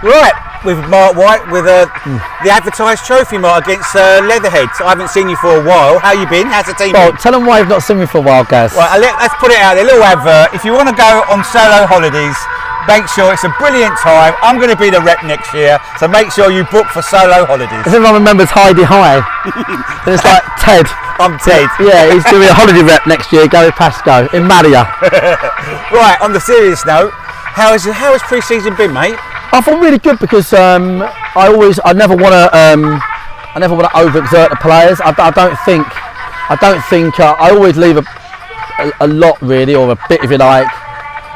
Right, with Mark White with the advertised trophy, Mark, against Leatherheads. I haven't seen you for a while. How you been? How's the team Well, been? tell them why you've not seen me for a while, Gaz. Right, let's put it out there, a little advert. If you want to go on solo holidays, make sure it's a brilliant time. I'm going to be the rep next year, so make sure you book for solo holidays. If everyone remembers Heidi High, then it's like Ted. I'm Ted. Yeah, he's doing a holiday rep next year, Gary Pascoe, in Maria. Right, on the serious note, how has pre-season been, mate? I feel really good because I never want to overexert the players. I always leave a lot really, or a bit if you like,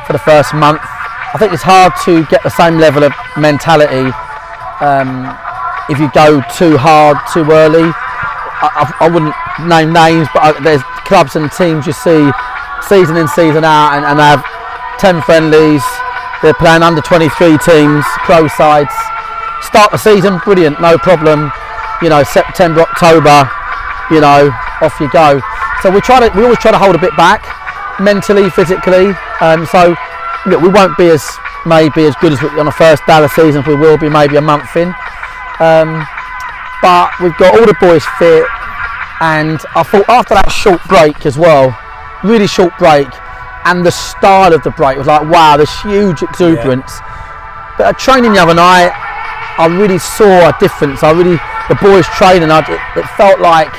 for the first month. I think it's hard to get the same level of mentality if you go too hard too early. I wouldn't name names, but there's clubs and teams you see season in, season out, and they have 10 friendlies. They're playing under 23 teams, pro sides. Start the season, brilliant, no problem. You know, September, October, you know, off you go. So we always try to hold a bit back, mentally, physically. So look, we won't be maybe as good as on the first day of the season. We will be maybe a month in. But we've got all the boys fit, and I thought after that short break as well, really short break, and the style of the break was like, wow, this huge exuberance. Yeah. But at training the other night, I really saw a difference. The boys training, it felt like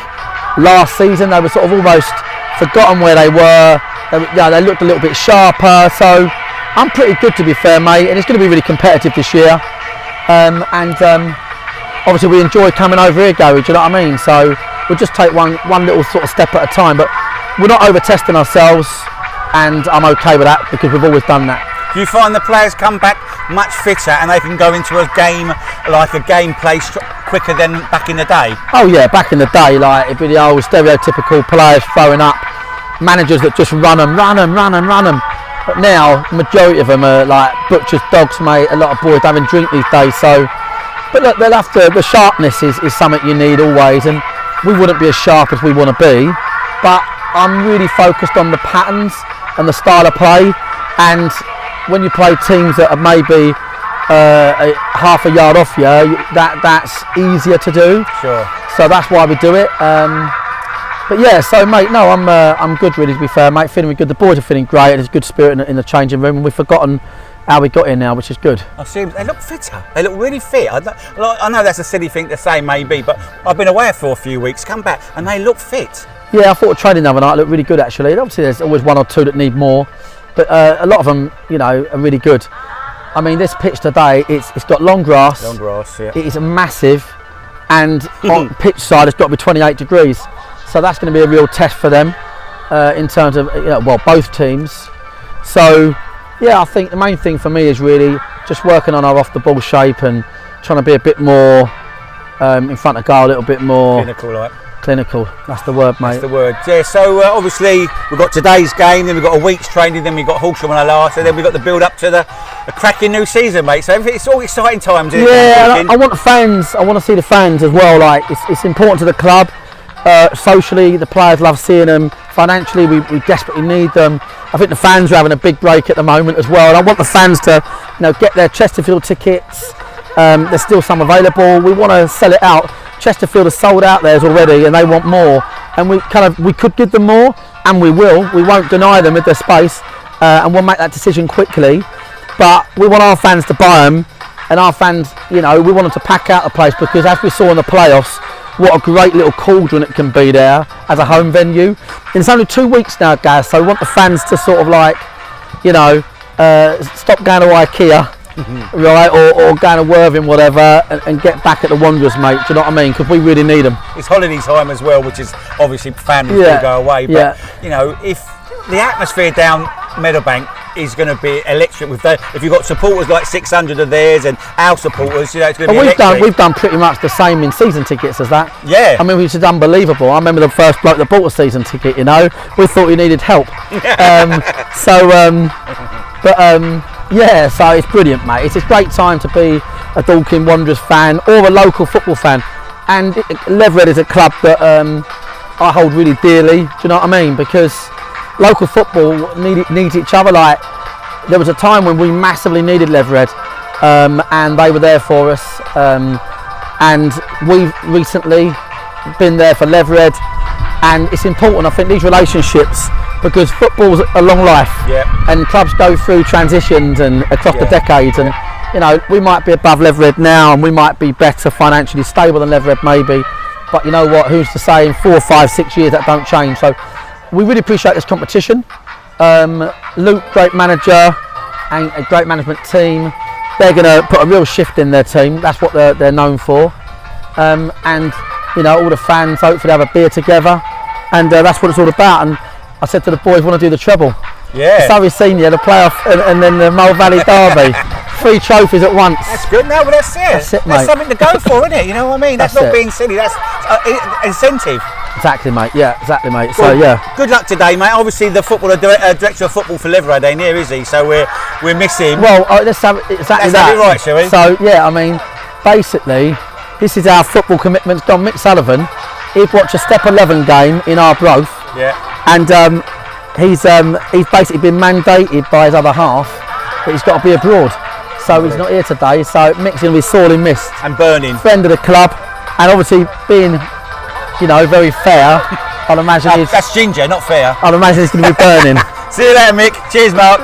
last season they were sort of almost forgotten where they were. They looked a little bit sharper. So I'm pretty good, to be fair, mate, and it's going to be really competitive this year. Obviously we enjoy coming over here, Gary, do you know what I mean? So we'll just take one little sort of step at a time, but we're not over testing ourselves, and I'm okay with that because we've always done that. Do you find the players come back much fitter and they can go into a game, like a gameplay quicker than back in the day? Oh yeah, back in the day, like it'd be the old stereotypical players throwing up, managers that just run them. But now, the majority of them are like butchers, dogs, mate. A lot of boys having drink these days. So, but look, the sharpness is something you need always, and we wouldn't be as sharp as we want to be. But I'm really focused on the patterns and the style of play, and when you play teams that are maybe half a yard off you, that's easier to do. Sure. So that's why we do it. But yeah, so mate, no, I'm good really, to be fair, mate. Feeling good. The boys are feeling great. There's good spirit in the changing room, and we've forgotten how we got in now, which is good. I see. They look fitter. They look really fit. I know that's a silly thing to say, maybe, but I've been away for a few weeks, come back, and they look fit. Yeah, I thought training the other night looked really good actually. Obviously, there's always one or two that need more, but a lot of them, you know, are really good. I mean, this pitch today, it's got long grass. Long grass, yeah. It is massive, and on pitch side, it's got to be 28 degrees. So that's going to be a real test for them in terms of, you know, well, both teams. So yeah, I think the main thing for me is really just working on our off the ball shape and trying to be a bit more in front of goal, a little bit more clinical. That's the word, mate. That's the word. Yeah. So obviously we've got today's game, then we've got a week's training, then we've got Horsham on our last, and then we've got the build up to the cracking new season, mate. So it's all exciting times. Isn't it? I want the fans. I want to see the fans as well. Like it's important to the club. Socially, the players love seeing them. Financially, we desperately need them. I think the fans are having a big break at the moment as well, and I want the fans to, you know, get their Chesterfield tickets. There's still some available. We want to sell it out. Chesterfield has sold out theirs already, and they want more. And we could give them more, and we will. We won't deny them with their space, and we'll make that decision quickly. But we want our fans to buy them, and our fans, you know, we want them to pack out the place, because as we saw in the playoffs, what a great little cauldron it can be there as a home venue. And it's only 2 weeks now, guys, so we want the fans to sort of like, you know, stop going to IKEA, right, or going to Worthing, whatever, and get back at the Wanderers, mate. Do you know what I mean? Because we really need them. It's holiday time as well, which is obviously families will go away. But you know, if the atmosphere down Meadowbank is going to be electric if you've got supporters like 600 of theirs and our supporters, you know, it's going to be electric. We've done pretty much the same in season tickets as that. Yeah. I mean, which is unbelievable. I remember the first bloke that bought a season ticket, you know, we thought he needed help. Yeah, so it's brilliant, mate. It's a great time to be a Dorking Wanderers fan or a local football fan. And Leatherhead is a club that I hold really dearly, do you know what I mean? Because local football needs each other. Like, there was a time when we massively needed Leatherhead, and they were there for us. And we've recently been there for Leatherhead, and it's important, I think, these relationships, because football's a long life, and clubs go through transitions and across the decades, and you know, we might be above Leatherhead now and we might be better financially stable than Leatherhead maybe, but you know what, who's to say in 4, 5, 6 years that don't change. So we really appreciate this competition. Luke, great manager, and a great management team. They're going to put a real shift in their team. That's what they're known for. And you know, all the fans hopefully have a beer together, and that's what it's all about. And I said to the boys, want to do the treble. Yeah. Surrey Senior, the playoff, and then the Mole Valley Derby. 3 trophies at once. That's good. No, but that's it. That's it, mate. That's something to go for, isn't it? You know what I mean? That's not being silly. That's incentive. Exactly, mate. Yeah, exactly, mate. Good. So yeah. Good luck today, mate. Obviously, the footballer director of football for Leatherhead ain't here, is he? So we're missing. Well, let's have it exactly let's that. have it right, shall we? So yeah, I mean, basically, this is our football commitment. Don Mick Sullivan, he'd watch a Step 11 game in Arbroath. Yeah. And he's basically been mandated by his other half that he's got to be abroad. So he's not here today. So Mick's going to be sorely missed. And burning. Friend of the club, and obviously being, you know, very fair. I'd imagine that's ginger, not fair. I'd imagine he's going to be burning. See you later, Mick. Cheers, Mark.